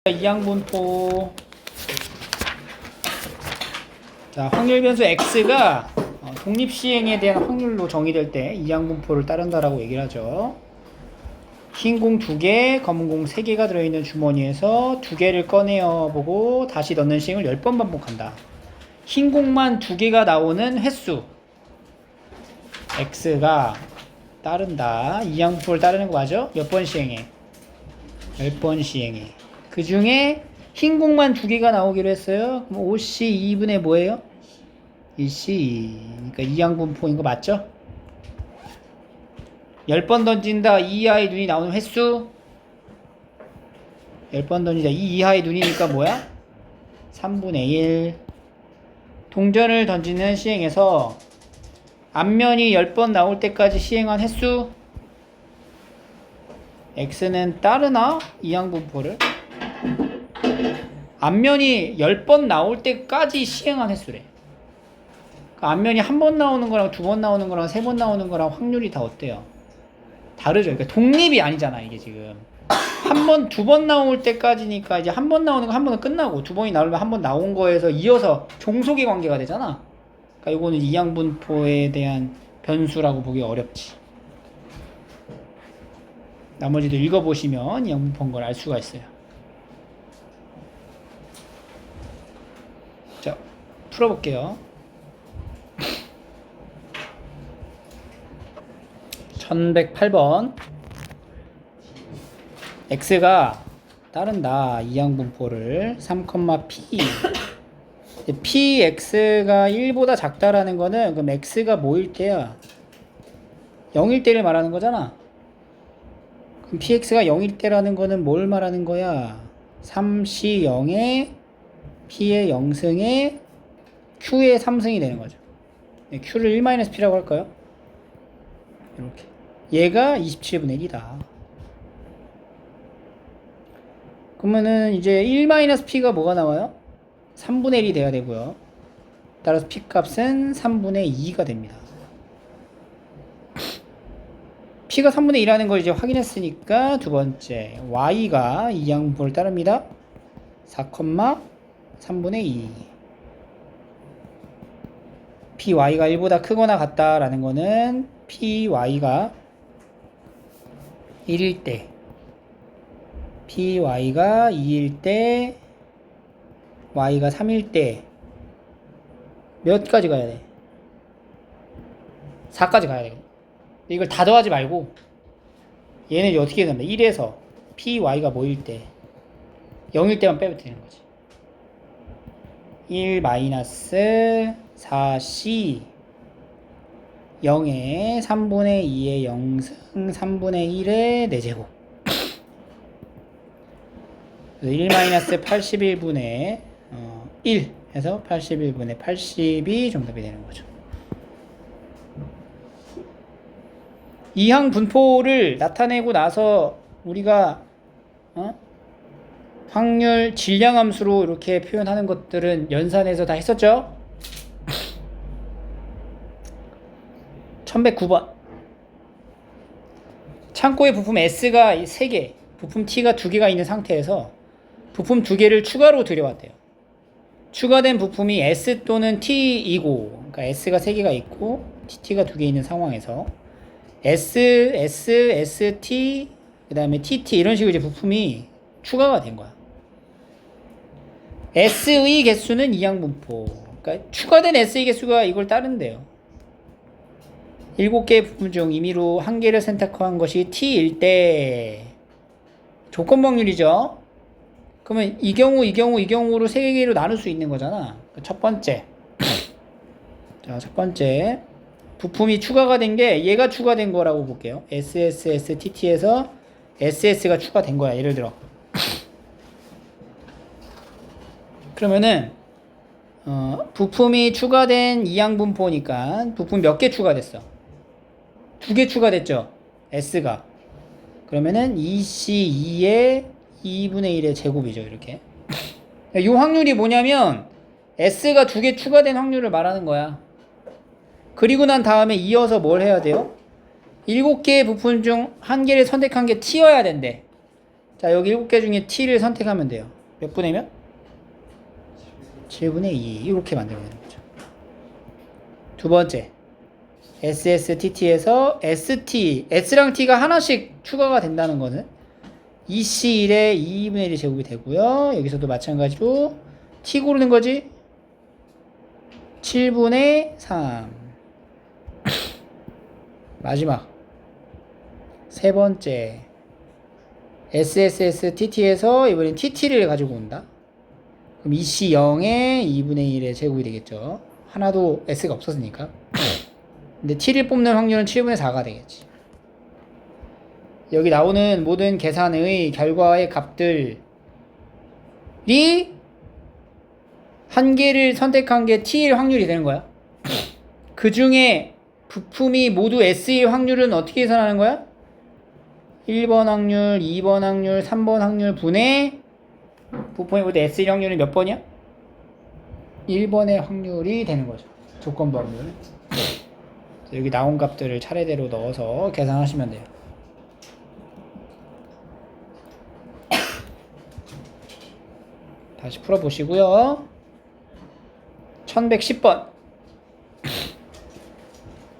이항분포. 자, 확률 변수 x가 독립시행에 대한 확률로 정의될 때 이항분포를 따른다라고 얘기를 하죠. 흰 공 2개, 검은 공 3개가 들어있는 주머니에서 2개를 꺼내어 보고 다시 넣는 시행을 10번 반복한다. 흰 공만 2개가 나오는 횟수 x가 따른다. 이항분포를 따르는 거 맞아? 몇 번 시행해? 10번 시행해. 그 중에 흰 공만 2개가 나오기로 했어요. 그럼 5c 2분의 뭐예요? 1c. 그러니까 이항분포인 거 맞죠? 10번 던진다. 2 이하의 눈이 나오는 횟수 10번 던지자. 2 이하의 눈이니까 뭐야? 3분의 1. 동전을 던지는 시행에서 앞면이 10번 나올 때까지 시행한 횟수 x는 따르나? 이항분포를 앞면이 10번 나올 때까지 시행한 횟수래. 그러니까 앞면이 한 번 나오는 거랑 2번 나오는 거랑 3번 나오는 거랑 확률이 다 어때요? 다르죠. 그러니까 독립이 아니잖아 이게 지금. 한 번, 2번 나올 때까지니까 이제 한 번 나오는 거 한 번은 끝나고 2번이 나오면 한 번 나온 거에서 이어서 종속의 관계가 되잖아. 그러니까 이거는 이항분포에 대한 변수라고 보기 어렵지. 나머지도 읽어보시면 이항분포인 걸 알 수가 있어요. 자, 풀어볼게요. 1108번. x가 따른다. 이항분포를 3,p px가 1보다 작다라는 거는 그럼 x가 뭐일 때야? 0일 때를 말하는 거잖아. 그럼 px가 0일 때라는 거는 뭘 말하는 거야? 3c 0에 p의 0승에 q의 3승이 되는 거죠. q를 1-p라고 할까요? 이렇게. 얘가 27분의 1이다. 그러면은 이제 1-p가 뭐가 나와요? 3분의 1이 돼야 되고요. 따라서 p 값은 3분의 2가 됩니다. p가 3분의 2라는 걸 이제 확인했으니까 두 번째 y가 이항분포를 따릅니다. 4,3분의 2. py가 1보다 크거나 같다라는 거는 py가 1일 때, py가 2일 때, y가 3일 때 몇 가지 가야 돼? 4까지 가야 돼. 이걸 다 더하지 말고 얘는 이제 어떻게 된다? 1에서 py가 뭐일 때 0일 때만 빼면 되는 거지. 1-4c 0에 3분의 2의 0승 3분의 1의 4제곱. 1-81분의 1 해서 81분의 80이 정답이 되는 거죠. 이항분포를 나타내고 나서 우리가 확률 질량함수로 이렇게 표현하는 것들은 연산에서 다 했었죠? 1109번. 창고에 부품 S가 3개, 부품 T가 2개가 있는 상태에서 부품 2개를 추가로 들여왔대요. 추가된 부품이 S 또는 T이고, 그러니까 S가 3개가 있고 TT가 2개 있는 상황에서 S, S, ST, 그 다음에 TT 이런 식으로 이제 부품이 추가가 된 거야. S의 개수는 이항분포. 그러니까 추가된 S의 개수가 이걸 따른대요. 7개의 부품 중 임의로 1개를 선택한 것이 T일 때 조건 확률이죠. 그러면 이 경우로 3개로 나눌 수 있는 거잖아. 첫 번째. 자, 첫 번째. 부품이 추가가 된 게 얘가 추가된 거라고 볼게요. SSSTT에서 SS가 추가된 거야. 예를 들어. 그러면은 부품이 추가된 이항분포니까 부품 몇 개 추가됐어? 2개 추가됐죠. S가. 그러면은 2C2의 2분의 1의 제곱이죠. 이렇게. 이 확률이 뭐냐면 S가 2개 추가된 확률을 말하는 거야. 그리고 난 다음에 이어서 뭘 해야 돼요? 7개의 부품 중 1개를 선택한 게 T여야 된대. 자, 여기 7개 중에 T를 선택하면 돼요. 몇 분의 몇? 7분의 2 이렇게 만들면 되는 거죠. 두 번째 SSTT에서 ST, S랑 T가 하나씩 추가가 된다는 거는 EC1에 2분의 1이 제곱이 되고요. 여기서도 마찬가지로 T 고르는 거지. 7분의 3 마지막 세 번째 SSSTT에서 이번엔 TT를 가지고 온다. 그럼 EC0에 2분의 1의 제곱이 되겠죠. 하나도 S가 없었으니까. 근데 T를 뽑는 확률은 7분의 4가 되겠지. 여기 나오는 모든 계산의 결과의 값들이 한 개를 선택한 게 T일 확률이 되는 거야. 그 중에 부품이 모두 S일 확률은 어떻게 계산하는 거야? 1번 확률, 2번 확률, 3번 확률 분의 부품이 모두 S일 확률은 몇 번이야? 1번의 확률이 되는 거죠. 조건부 확률. 여기 나온 값들을 차례대로 넣어서 계산하시면 돼요. 다시 풀어보시고요. 1110번.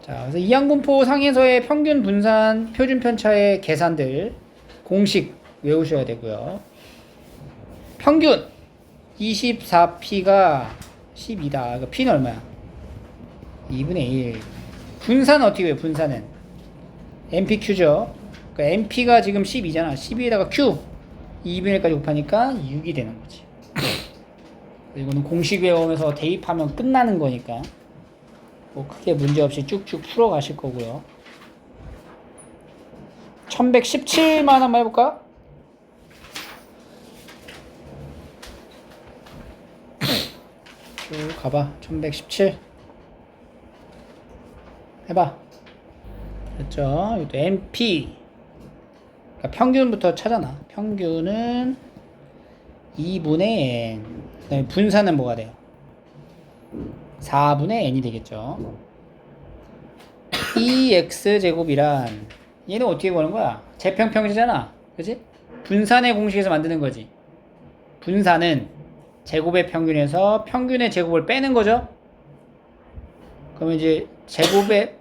자, 그래서 이항분포 상에서의 평균 분산 표준 편차의 계산들 공식 외우셔야 되고요. 평균 24P가 12다. 그러니까 P는 얼마야? 2분의 1. 분산은 어떻게 해요? 분산은 MPQ죠. 그러니까 MP가 지금 12잖아. 12에다가 Q 2분의 1까지 곱하니까 6이 되는 거지. 이거는 공식 외우면서 대입하면 끝나는 거니까 뭐 크게 문제없이 쭉쭉 풀어 가실 거고요. 1117만 한번 해볼까? 쭉 가봐. 1117 해봐. 됐죠? 이것도 MP 그러니까 평균부터 찾아놔. 평균은 2분의 N. 그 다음에 분산은 뭐가 돼요? 4분의 N이 되겠죠. EX제곱이란 얘는 어떻게 보는 거야? 재평평이잖아. 그치? 분산의 공식에서 만드는 거지. 분산은 제곱의 평균에서 평균의 제곱을 빼는 거죠. 그러면 이제 제곱의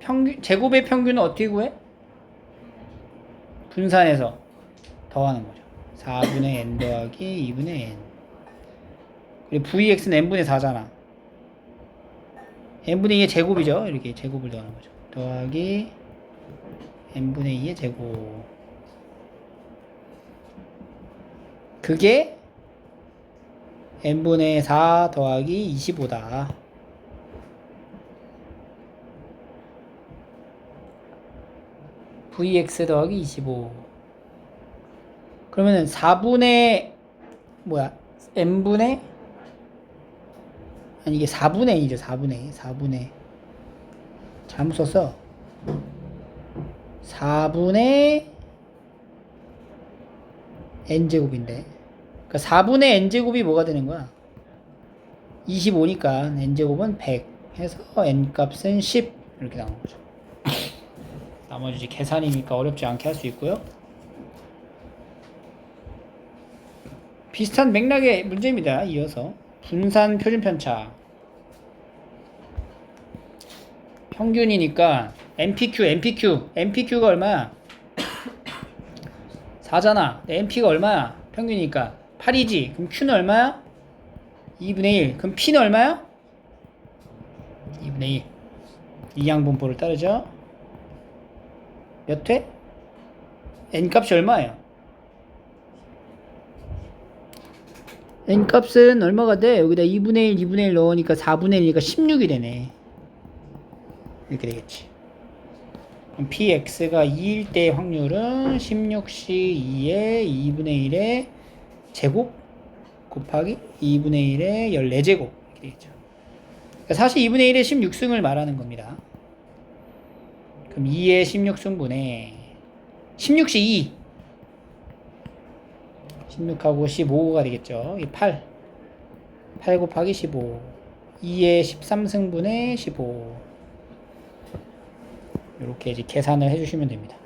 평균은 어떻게 구해? 분산해서 더하는 거죠. 4분의 N 더하기 2분의 N. 그리고 VX는 N분의 4잖아. N분의 2의 제곱이죠. 이렇게 제곱을 더하는 거죠. 더하기 N분의 2의 제곱. 그게 N분의 4 더하기 25다. VX 더하기 25. 그러면은 4분의 N분의 아니 이게 4분의 N이죠. 4분의 잘못 썼어. 4분의 N제곱인데 그러니까 4분의 N제곱이 뭐가 되는 거야? 25니까 N제곱은 100 해서 N값은 10 이렇게 나오는 거죠. 나머지 이제 계산이니까 어렵지 않게 할 수 있고요. 비슷한 맥락의 문제입니다. 이어서 분산 표준 편차 평균이니까 MPQ가 얼마야? 4잖아. MP가 얼마야? 평균이니까 8이지. 그럼 Q는 얼마야? 2분의 1. 그럼 P는 얼마야? 2분의 1. 이항분포를 따르죠. 몇 회? N값이 얼마예요? N값은 얼마가 돼? 여기다 2분의 1 넣으니까 4분의 1이니까 16이 되네. 이렇게 되겠지. 그럼 PX가 2일 때의 확률은 16C 2의 2분의 1의 제곱 곱하기 2분의 1의 14제곱 이렇게 되겠죠. 그러니까 사실 2분의 1의 16승을 말하는 겁니다. 그럼 2의 16승분의 16C 2 16하고 15가 되겠죠. 이 8 곱하기 15 2의 13승분의 15 이렇게 이제 계산을 해주시면 됩니다.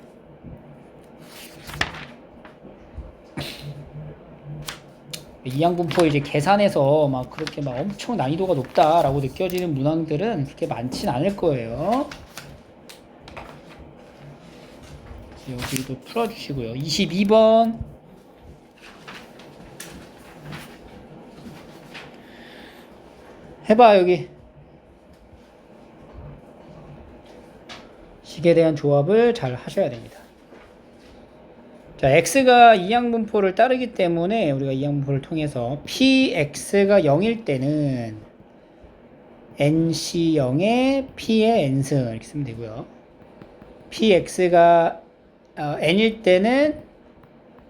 이항분포 이제 계산해서 막 그렇게 막 엄청 난이도가 높다라고 느껴지는 문항들은 그렇게 많진 않을 거예요. 여기도 풀어주시고요. 22번. 해봐, 여기. 식에 대한 조합을 잘 하셔야 됩니다. 자, x가 이항분포를 따르기 때문에 우리가 이항분포를 통해서 px가 0일 때는 nc 0에 p의 n승 이렇게 쓰면 되고요. px가 n일 때는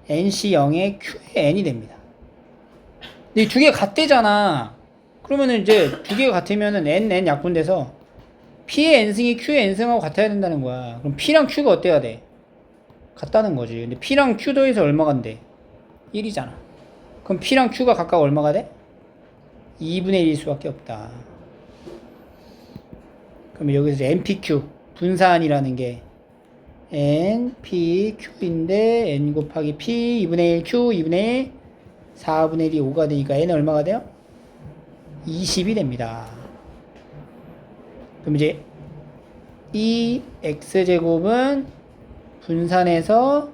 nc 0에 q의 n이 됩니다. 근데 이 두 개가 같대잖아. 그러면은 이제 두 개가 같으면은 n 약분돼서 p의 n승이 q의 n승하고 같아야 된다는 거야. 그럼 p랑 q가 어때야 돼? 같다는 거지. 근데 p랑 q 더해서 얼마가 돼? 1이잖아. 그럼 p랑 q가 각각 얼마가 돼? 2분의 1일 수밖에 없다. 그럼 여기서 npq 분산이라는 게 npq인데 n 곱하기 p 2분의 1 q 2분의 1 4분의 1이 5가 되니까 n은 얼마가 돼요? 20이 됩니다. 그럼 이제 이 x제곱은 분산해서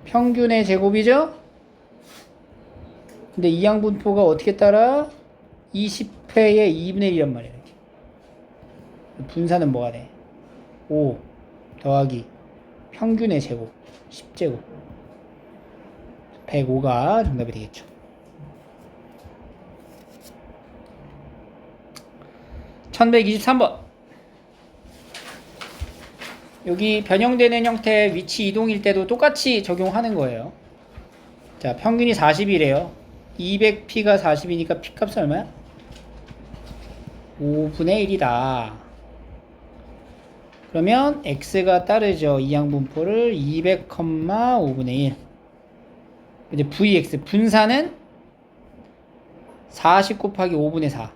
평균의 제곱이죠? 근데 이항분포가 어떻게 따라? 20회의 2분의 1이란 말이야. 이렇게. 분산은 뭐가 돼? 5 더하기 평균의 제곱 10제곱 105가 정답이 되겠죠. (1123번) 여기 변형되는 형태 위치 이동일 때도 똑같이 적용하는 거예요. 자, 평균이 40이래요. 200p가 40이니까 p 값은 얼마야? 5분의 1이다. 그러면 x가 따르죠. 이항분포를 200, 5분의 1. 이제 vx 분산은 40 곱하기 5분의 4.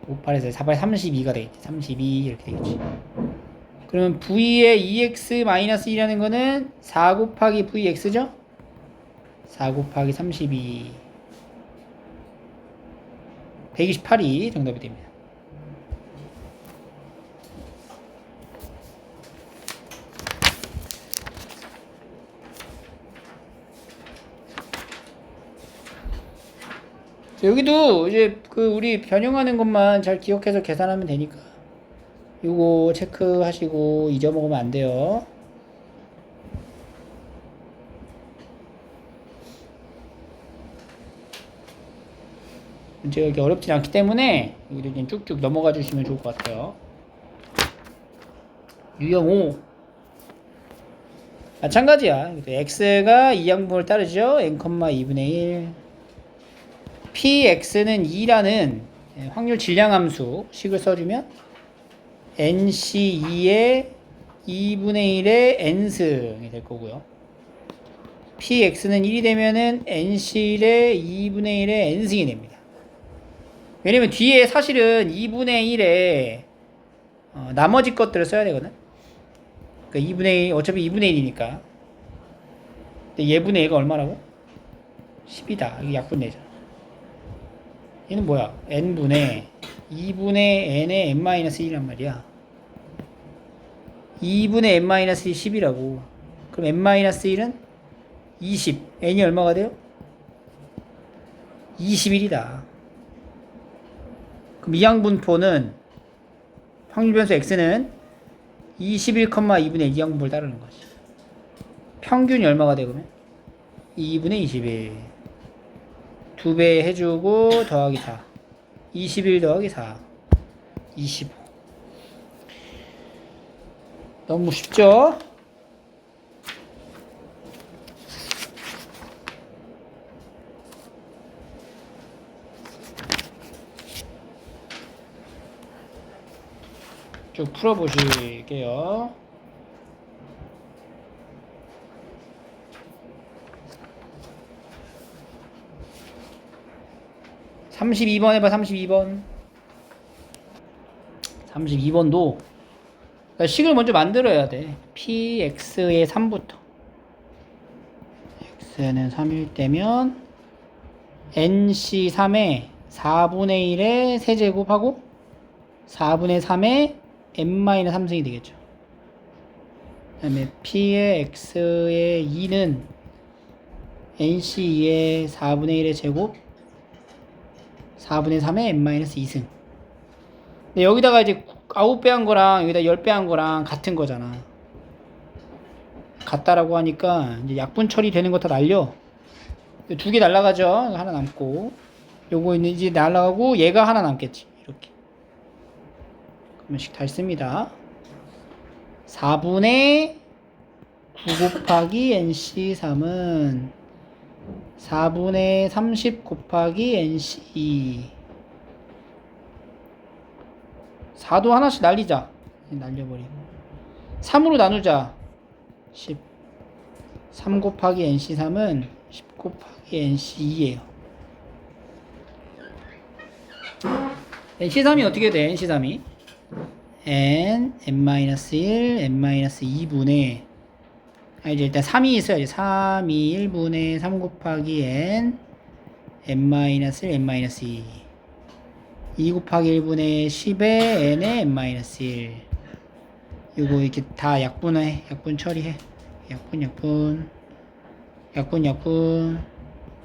58에서 4, 8, 32가 되겠지. 32 이렇게 되겠지. 그러면 v의 2x-1이라는 거는 4 곱하기 vx죠? 4 곱하기 32 128이 정답이 됩니다. 여기도 이제 우리 변형하는 것만 잘 기억해서 계산하면 되니까 요거 체크하시고 잊어먹으면 안 돼요. 문제가 이렇게 어렵진 않기 때문에 여기도 그냥 쭉쭉 넘어가 주시면 좋을 것 같아요. 유형 5 마찬가지야. x가 이항분을 따르죠. n, 2분의 1 px는 2라는 확률 질량함수 식을 써주면 nc2의 2분의 1의 n승이 될 거고요. px는 1이 되면은 nc1의 2분의 1의 n승이 됩니다. 왜냐면 뒤에 사실은 2분의 1의 나머지 것들을 써야 되거든. 그러니까 2분의 1, 어차피 2분의 1이니까. 근데 얘분의 얘가 얼마라고? 10이다. 이거 약분 내잖아. 얘는 뭐야? n분의 2분의 n의 n-1이란 말이야. 2분의 n-1이 10이라고. 그럼 n-1은 20. n이 얼마가 돼요? 21이다. 그럼 이항분포는 확률변수 x는 21, 2분의 1 이항분포를 따르는 거지. 평균이 얼마가 돼 그러면? 2분의 21. 2배 해주고 더하기 4. 21 더하기 4. 25. 너무 쉽죠? 쭉 풀어보실게요. (32번) 해봐. 32번 32번도 식을 먼저 만들어야 돼. px의 3부터 x x는 3일 때면 nc3에 4분의 1의 세제곱하고 4분의 3의 n-3승이 되겠죠. 그 다음에 p의 x의 2는 nc2의 4분의 1의 제곱 4분의 3의 n-2승. 근데 여기다가 이제 9배 한 거랑 여기다 10배 한 거랑 같은 거잖아. 같다라고 하니까 이제 약분 처리되는 거 다 날려. 두 개 날라가죠. 하나 남고 요거 있는 이제 날라가고 얘가 하나 남겠지. 이렇게 그러면씩 다 있습니다. 4분의 9 곱하기 nc3은 4분의 30 곱하기 nc2. 4도 하나씩 날리자. 날려버리고 3으로 나누자. 10. 3 곱하기 nc3은 10 곱하기 nc2예요. nc3이 어떻게 돼? nc3이 n-1, n-2분의 이제 일단 3이 있어야지. 3이 1분의 3 곱하기 n n-1, n-2 2 곱하기 1분의 10의 n의 n-1 이거 이렇게 다 약분해. 약분 처리해. 약분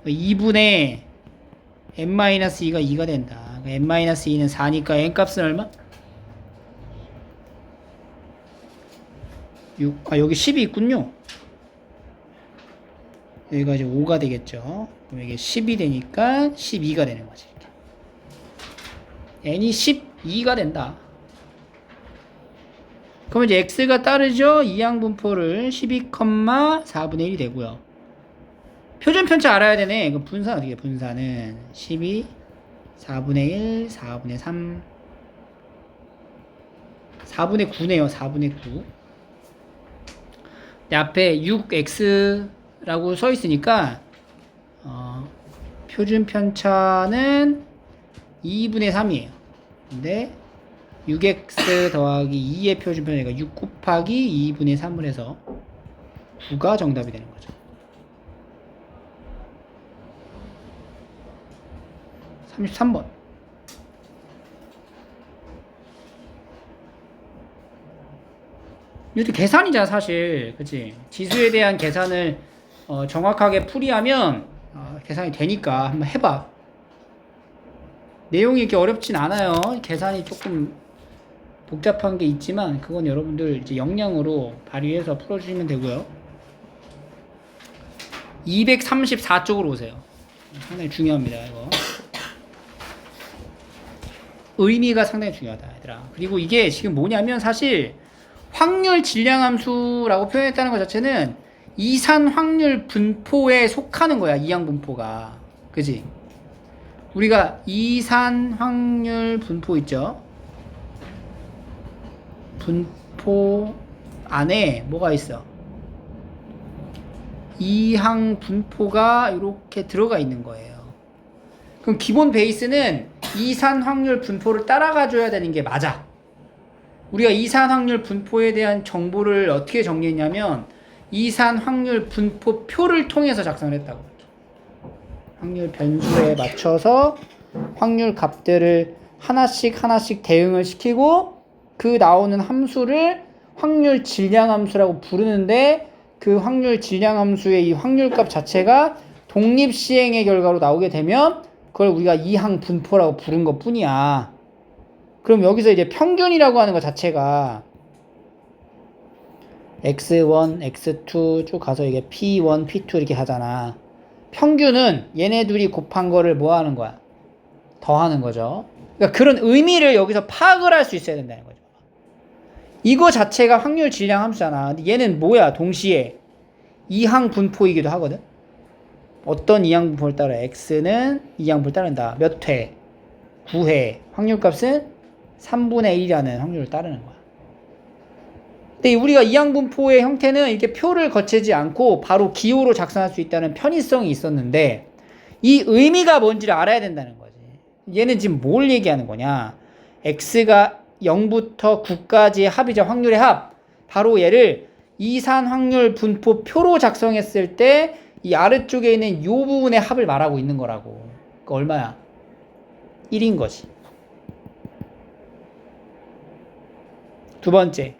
2분의 n-2가 2가 된다. n-2는 4니까 n값은 얼마? 6. 아 여기 10이 있군요. 여기가 이제 5가 되겠죠. 그럼 이게 10이 되니까 12가 되는 거지. n이 12가 된다. 그럼 이제 x가 따르죠. 이항분포를 12,4분의 1이 되고요. 표준 편차 알아야 되네. 그럼 분산 어떻게 해? 분산은 12, 4분의 1, 4분의 3, 4분의 9네요. 4분의 9. 앞에 6x라고 써 있으니까 표준 편차는 2분의 3이에요. 근데 6x 더하기 2의 표준 편차가 6 곱하기 2분의 3을 해서 9가 정답이 되는 거죠. 33번. 이것도 계산이잖아 사실. 그치? 지수에 대한 계산을 정확하게 풀이하면 계산이 되니까 한번 해봐. 내용이 이렇게 어렵진 않아요. 계산이 조금 복잡한 게 있지만 그건 여러분들 이제 역량으로 발휘해서 풀어주시면 되고요. 234쪽으로 오세요. 상당히 중요합니다. 이거 의미가 상당히 중요하다 얘들아. 그리고 이게 지금 뭐냐면 사실 확률 질량함수라고 표현했다는 것 자체는 이산 확률 분포에 속하는 거야. 이항 분포가. 그지? 우리가 이산 확률 분포 있죠? 분포 안에 뭐가 있어? 이항 분포가 이렇게 들어가 있는 거예요. 그럼 기본 베이스는 이산 확률 분포를 따라가 줘야 되는 게 맞아. 우리가 이산 확률 분포에 대한 정보를 어떻게 정리했냐면 이산 확률 분포 표를 통해서 작성을 했다고. 확률 변수에 맞춰서 확률 값들을 하나씩 대응을 시키고 그 나오는 함수를 확률 질량함수라고 부르는데 그 확률 질량함수의 이 확률값 자체가 독립시행의 결과로 나오게 되면 그걸 우리가 이항 분포라고 부른 것 뿐이야. 그럼 여기서 이제 평균이라고 하는 것 자체가 x1, x2 쭉 가서 이게 p1, p2 이렇게 하잖아. 평균은 얘네 둘이 곱한 거를 뭐 하는 거야? 더하는 거죠. 그러니까 그런 의미를 여기서 파악을 할 수 있어야 된다는 거죠. 이거 자체가 확률 질량 함수잖아. 근데 얘는 뭐야? 동시에 이항 분포이기도 하거든. 어떤 이항 분포를 따라? x는 이항 분포를 따른다. 몇 회? 9회. 확률값은 3분의 1이라는 확률을 따르는 거야. 근데 우리가 이항 분포의 형태는 이렇게 표를 거치지 않고 바로 기호로 작성할 수 있다는 편의성이 있었는데 이 의미가 뭔지를 알아야 된다는 거지. 얘는 지금 뭘 얘기하는 거냐? x가 0부터 9까지의 합이죠. 확률의 합. 바로 얘를 이산 확률 분포 표로 작성했을 때 이 아래쪽에 있는 요 부분의 합을 말하고 있는 거라고. 그러니까 얼마야? 1인 거지. 두 번째,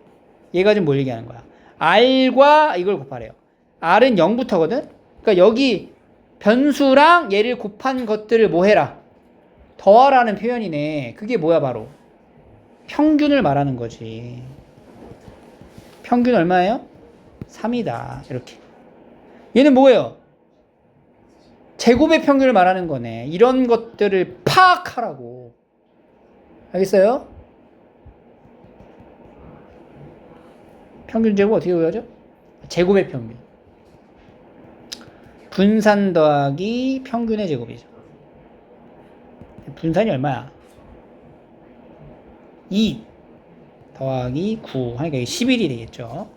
얘가 지금 뭘 얘기하는 거야? R과 이걸 곱하래요. R은 0부터거든? 그러니까 여기 변수랑 얘를 곱한 것들을 뭐 해라? 더하라는 표현이네. 그게 뭐야 바로? 평균을 말하는 거지. 평균 얼마예요? 3이다. 이렇게. 얘는 뭐예요? 제곱의 평균을 말하는 거네. 이런 것들을 파악하라고. 알겠어요? 평균 제곱 어떻게 구하죠? 제곱의 평균. 분산 더하기 평균의 제곱이죠. 분산이 얼마야? 2 더하기 9 하니까 이게 11이 되겠죠.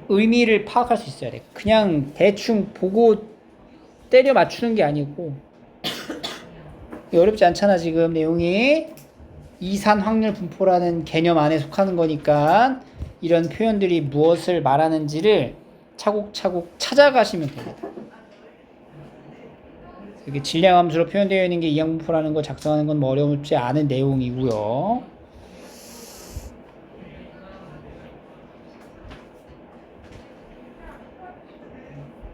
의미를 파악할 수 있어야 돼. 그냥 대충 보고 때려 맞추는 게 아니고 어렵지 않잖아 지금 내용이. 이산 확률 분포라는 개념 안에 속하는 거니까 이런 표현들이 무엇을 말하는지를 차곡차곡 찾아가시면 됩니다. 이게 질량함수로 표현되어 있는 게 이항분포라는 거 작성하는 건 뭐 어렵지 않은 내용이고요.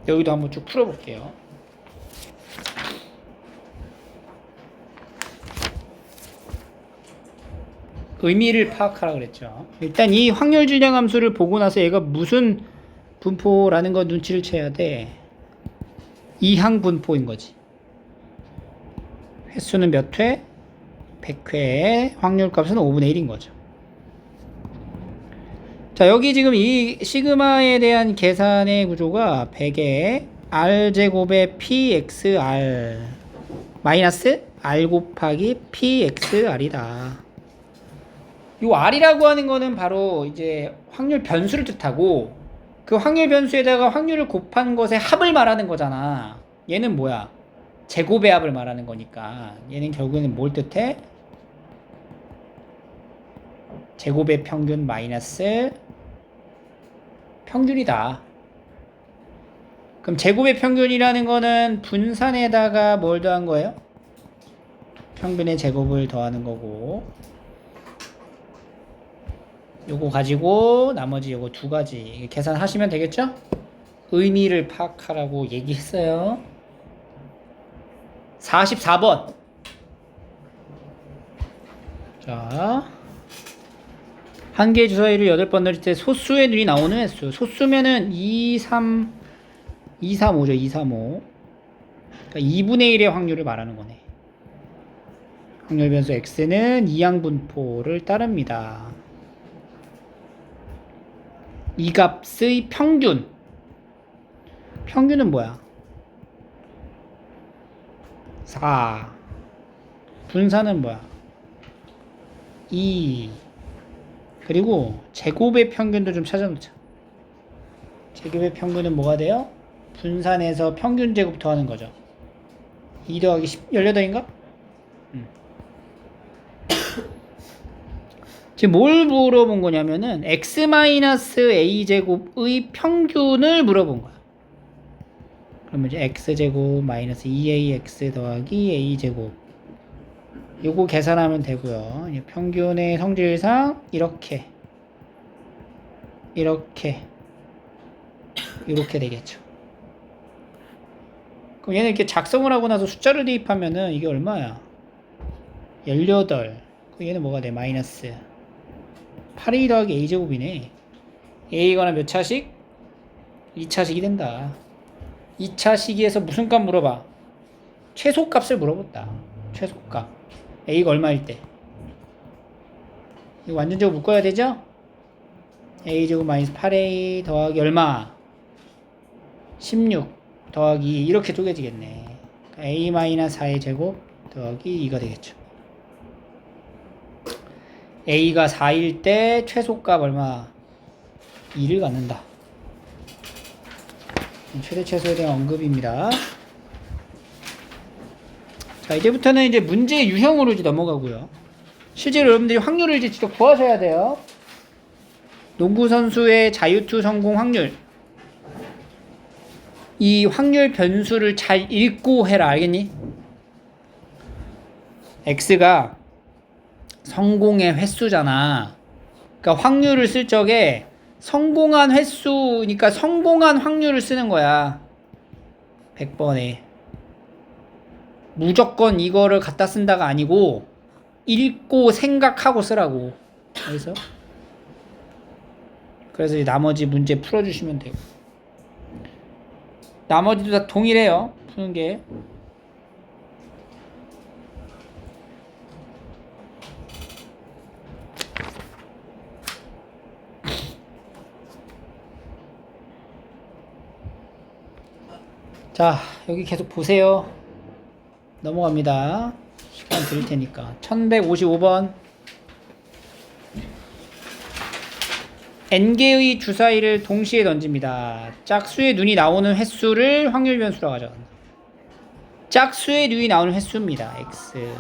여기도 한번 쭉 풀어볼게요. 의미를 파악하라 그랬죠. 일단 이 확률 질량 함수를 보고 나서 얘가 무슨 분포라는 거 눈치를 채야 돼. 이항 분포인 거지. 횟수는 몇 회? 100회. 확률 값은 5분의 1인 거죠. 자, 여기 지금 이 시그마에 대한 계산의 구조가 100에 r제곱의 pxr 마이너스 r 곱하기 pxr이다. 이 r이라고 하는 거는 바로 이제 확률 변수를 뜻하고 그 확률 변수에다가 확률을 곱한 것의 합을 말하는 거잖아. 얘는 뭐야? 제곱의 합을 말하는 거니까 얘는 결국에는 뭘 뜻해? 제곱의 평균 마이너스 평균이다. 그럼 제곱의 평균이라는 거는 분산에다가 뭘 더한 거예요? 평균의 제곱을 더하는 거고 요거 가지고 나머지 요거 두 가지 계산하시면 되겠죠? 의미를 파악하라고 얘기했어요. 44번. 자, 한 개의 주사위를 8번 넣을 때 소수의 눈이 나오는 횟수. 소수면은 2, 3, 2, 3, 5죠. 2, 3, 5. 그러니까 2분의 1의 확률을 말하는 거네. 확률 변수 x는 이항분포를 따릅니다. 이 값의 평균. 평균은 뭐야? 4. 분산은 뭐야? 2. 그리고 제곱의 평균도 좀 찾아놓자. 제곱의 평균은 뭐가 돼요? 분산해서 평균 제곱 더하는 거죠. 2 더하기 18인가? 지금 뭘 물어본 거냐면은 x-a제곱의 평균을 물어본 거야. 그러면 이제 x제곱 마이너스 2ax 더하기 a제곱 요거 계산하면 되고요. 평균의 성질상 이렇게 이렇게 되겠죠. 그럼 얘는 이렇게 작성을 하고 나서 숫자를 대입하면은 이게 얼마야? 18. 그럼 얘는 뭐가 돼? 마이너스 8a 더하기 a제곱이네. a가 몇 차식? 2차식이 된다. 2차 시기에서 무슨 값 물어봐? 최소값을 물어봤다. 최소값. a가 얼마일 때? 이거 완전적으로 묶어야 되죠? a제곱 마이너스 8a 더하기 얼마? 16 더하기 2 이렇게 쪼개지겠네. a 마이너스 4의 제곱 더하기 2가 되겠죠. a가 4일 때 최소값 얼마? 2를 갖는다. 최대 최소에 대한 언급입니다. 자, 이제부터는 이제 문제 유형으로 이제 넘어가고요. 실제로 여러분들이 확률을 이제 직접 구하셔야 돼요. 농구 선수의 자유투 성공 확률. 이 확률 변수를 잘 읽고 해라. 알겠니? x가 성공의 횟수잖아. 그러니까 확률을 쓸 적에 성공한 횟수니까 성공한 확률을 쓰는 거야. 100번에. 무조건 이거를 갖다 쓴다가 아니고 읽고 생각하고 쓰라고. 그래서 이 나머지 문제 풀어주시면 되고. 나머지도 다 동일해요. 푸는 게. 자, 여기 계속 보세요. 넘어갑니다. 시간 드릴 테니까. 1155번. n개의 주사위를 동시에 던집니다. 짝수의 눈이 나오는 횟수를 확률 변수라고 하죠. 짝수의 눈이 나오는 횟수입니다. x.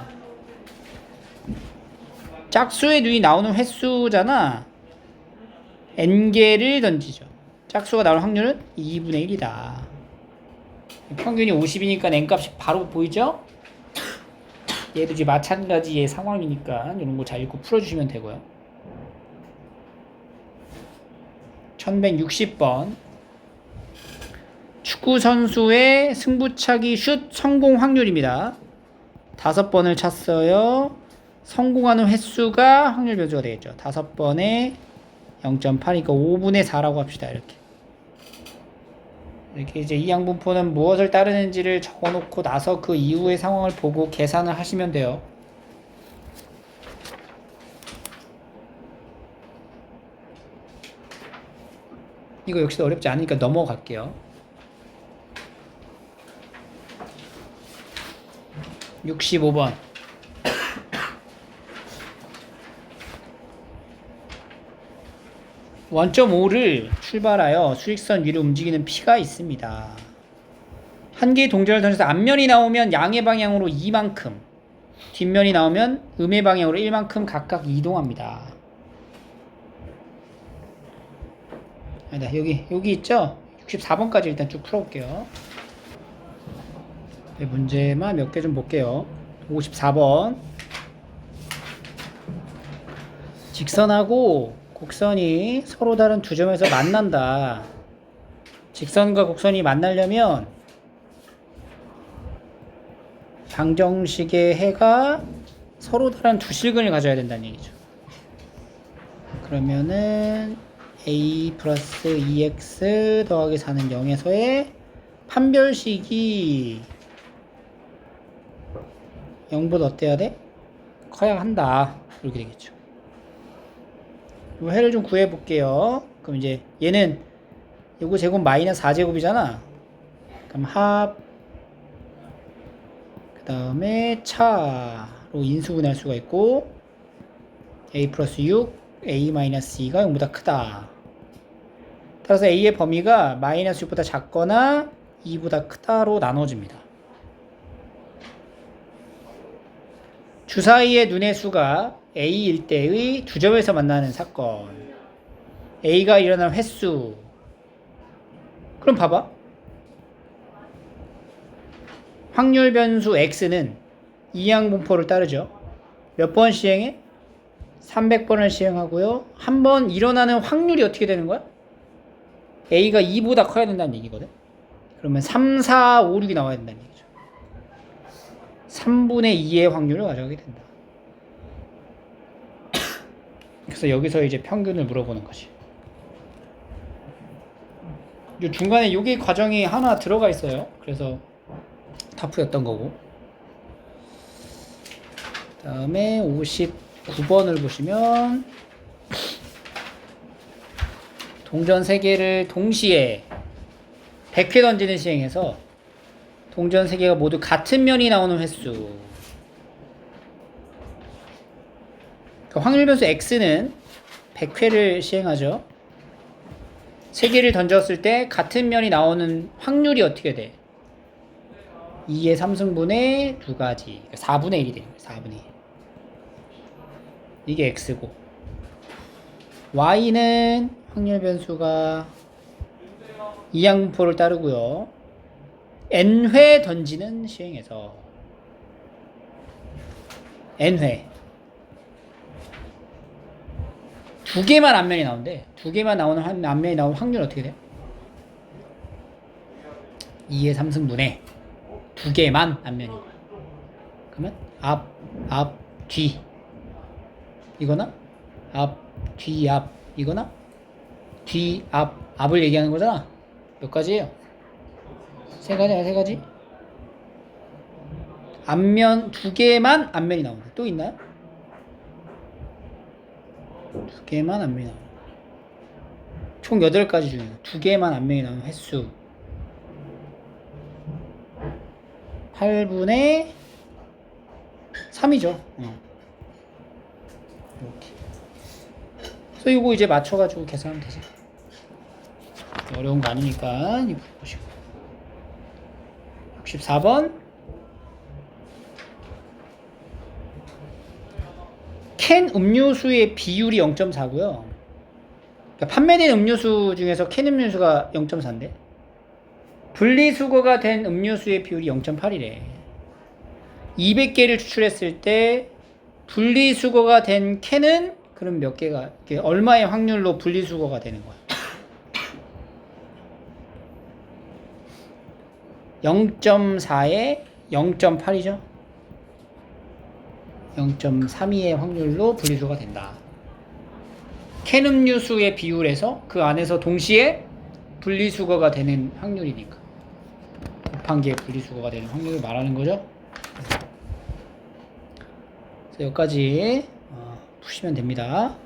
짝수의 눈이 나오는 횟수잖아. n개를 던지죠. 짝수가 나올 확률은 2분의 1이다. 평균이 50이니까 n값이 바로 보이죠? 얘도 이제 마찬가지의 상황이니까 이런 거 잘 읽고 풀어주시면 되고요. 1160번. 축구 선수의 승부차기 슛 성공 확률입니다. 5번을 찼어요. 성공하는 횟수가 확률 변수가 되겠죠. 5번에 0.8이니까 5분의 4라고 합시다. 이렇게 이제 이 양분포는 무엇을 따르는지를 적어놓고 나서 그 이후의 상황을 보고 계산을 하시면 돼요. 이거 역시 어렵지 않으니까 넘어갈게요. 65번. 원점 5를 출발하여 수직선 위로 움직이는 피가 있습니다. 한 개의 동전을 던져서 앞면이 나오면 양의 방향으로 2만큼, 뒷면이 나오면 음의 방향으로 1만큼 각각 이동합니다. 아니다, 여기 있죠? 64번까지 일단 쭉 풀어볼게요. 네, 문제만 몇 개 좀 볼게요. 54번. 직선하고 곡선이 서로 다른 두 점에서 만난다. 직선과 곡선이 만나려면 방정식의 해가 서로 다른 두 실근을 가져야 된다는 얘기죠. 그러면은 a 플러스 2x 더하기 4는 0에서의 판별식이 0보다 어때야 돼? 커야 한다. 이렇게 되겠죠. 이 해를 좀 구해 볼게요. 그럼 이제 얘는 요거 제곱 마이너스 4제곱이잖아. 그럼 합, 그 다음에 차로 인수분해할 수가 있고, a 플러스 6, a 마이너스 2가 0보다 크다. 따라서 a의 범위가 마이너스 6보다 작거나 2보다 크다로 나눠집니다. 주사위의 눈의 수가 a일 때의 두 점에서 만나는 사건. a가 일어난 횟수. 그럼 봐봐. 확률 변수 x는 이항분포를 따르죠. 몇 번 시행해? 300번을 시행하고요. 한 번 일어나는 확률이 어떻게 되는 거야? a가 2보다 커야 된다는 얘기거든. 그러면 3, 4, 5, 6이 나와야 된다는 얘기죠. 3분의 2의 확률을 가져가게 된다. 그래서 여기서 이제 평균을 물어보는 거지. 요 중간에 여기 과정이 하나 들어가 있어요. 그래서 타프였던 거고. 그 다음에 59번을 보시면 동전 3개를 동시에 100회 던지는 시행에서 동전 3개가 모두 같은 면이 나오는 횟수. 그러니까 확률 변수 x는 100회를 시행하죠. 3개를 던졌을 때 같은 면이 나오는 확률이 어떻게 돼? 2의 3승분의 2가지. 4분의 1이 돼요. 4분의 1. 이게 x고. y는 확률 변수가 이항분포를 따르고요. n회 던지는 시행에서 n회 두 개만 앞면이 나오는데 두 개만 나오는 앞면이 나오는 확률 어떻게 돼? 2의 3승분의 두 개만 앞면이. 그러면 앞, 뒤 이거나 앞, 뒤, 앞 이거나 뒤, 앞을 얘기하는 거잖아. 몇 가지예요? 세 가지야, 세 가지. 앞면 두 개만 앞면이 나오는. 또 있나요? 두 개만 앞면이 나오는. 총 8가지 중에 두 개만 앞면이 나오는 횟수 8분의 3이죠. 이렇게. 그래서 이거 이제 맞춰가지고 계산하면 되죠. 어려운 거 아니니까 이거 보시고. 64번 캔 음료수의 비율이 0.4고요. 그러니까 판매된 음료수 중에서 캔 음료수가 0.4인데 분리수거가 된 음료수의 비율이 0.8이래. 200개를 추출했을 때 분리수거가 된 캔은 그럼 몇 개가 얼마의 확률로 분리수거가 되는 거야? 0.4에 0.8이죠. 0.32의 확률로 분리수거가 된다. 캔 음료수의 비율에서 그 안에서 동시에 분리수거가 되는 확률이니까 곱한 게 분리수거가 되는 확률을 말하는 거죠. 그래서 여기까지 푸시면 됩니다.